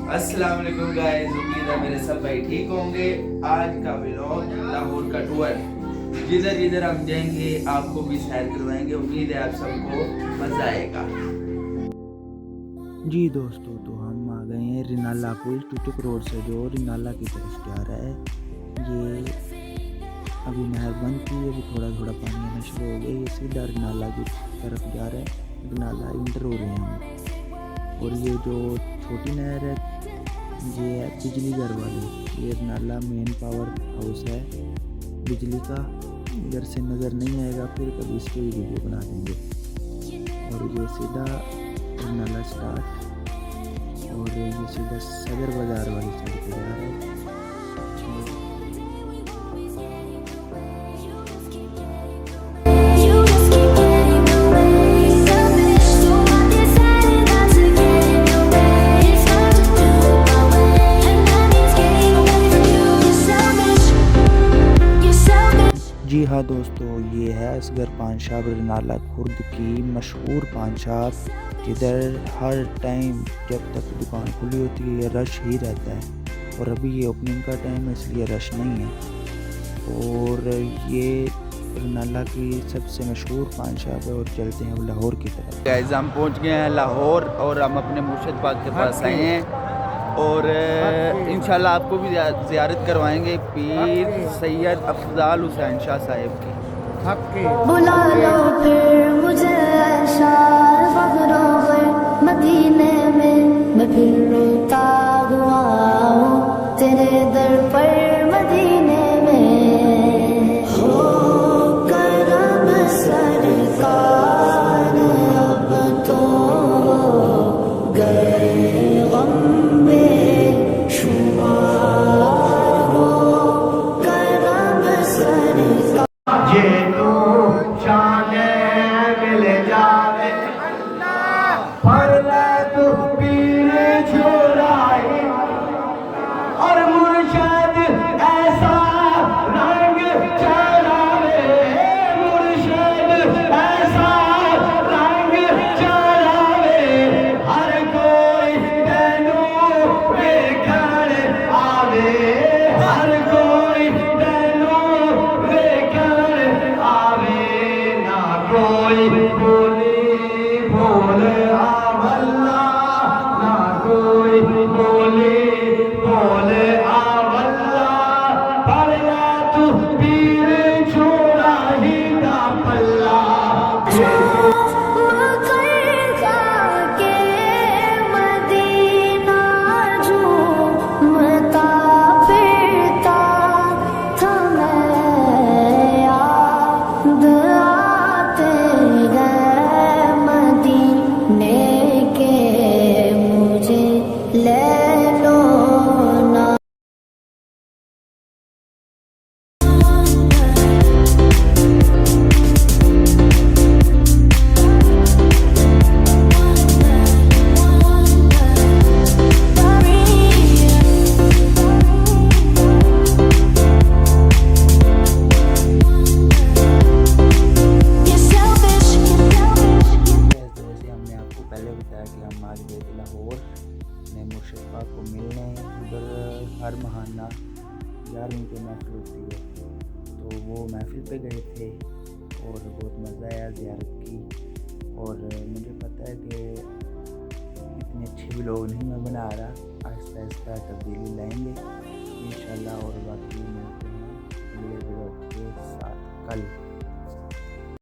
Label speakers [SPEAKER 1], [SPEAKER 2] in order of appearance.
[SPEAKER 1] अस्सलाम वालेकुम गाइस, उम्मीद है मेरे सब भाई ठीक होंगे। आज का व्लॉग लाहौर का टूर, जिधर जिधर हम जाएंगे आपको भी सैर करवाएंगे। उम्मीद है आप सबको मजा आएगा।
[SPEAKER 2] जी दोस्तों, तो हम आ गए हैं रिनाला पुल टुटुक रोड से जो रिनाला की तरफ जा रहा है। ये अभी नहर बंद की है, अभी थोड़ा थोड़ा पानी आना शुरू हो गया। ये सीधा रिनाला की तरफ जा रहा है। रिनाला इंटर हो रहे हैं हम। और ये जो छोटी नहर है ये है बिजली घर वाली। ये रिनाला मेन पावर हाउस है बिजली का। इधर से नज़र नहीं आएगा, फिर कभी इसकी भी वीडियो बना देंगे। और ये सीधा रिनाला स्टार्ट और ये सीधा सदर बाज़ार वाली साइड पे जा रहा है। जी हाँ दोस्तों, ये है असगर पान शॉप रिनाला खुर्द की मशहूर पान शॉप, जिधर हर टाइम जब तक दुकान खुली होती है ये रश ही रहता है। और अभी ये ओपनिंग का टाइम है इसलिए रश नहीं है। और ये रिनाला की सबसे मशहूर पान शॉप है। और चलते हैं लाहौर की तरफ।
[SPEAKER 1] गाइस हम पहुंच गए हैं लाहौर और हम अपने मुर्शिद पाक के पास आए हैं। और इंशाल्लाह आपको भी ज़ियारत करवाएंगे पीर सैयद अफजाल हुसैन शाह साहिब की।
[SPEAKER 3] बुला लो फिर मुझे मदीने में मैं फिर रोता हुआ हूँ तेरे दर पर मदीने में। हो करम सरकार अब तो गए गम में शुमार। हो करम सरकार ये तू जाने मिल जावे पर तू पीर छुड़ाई और मुर्शद ऐसा रंग चढ़ावे। मुर्शद ऐसा रंग चढ़ावे हर कोई तेनू देखण आवे। हर कोई तेनू देखण आवे। ना कोई बोली बोल आवल्ला, ना कोई बोली बोल आवल्ला, पर तू पीर छोड़ा ही ना पल्ला।
[SPEAKER 2] लाहौर ने मुर्शिद पाक को मिलने उधर हर महाना 11वीं की महफिल होती है, तो वो महफिल पे गए थे और बहुत मज़ा आया ज़ियारत की। और मुझे पता है कि इतने अच्छे भी लोग नहीं मैं बना रहा, आहिस्ता आहिस्ता तब्दीली लाएंगे इंशाल्लाह। और बाकी मिलते हैं अगले वीडियो के साथ कल।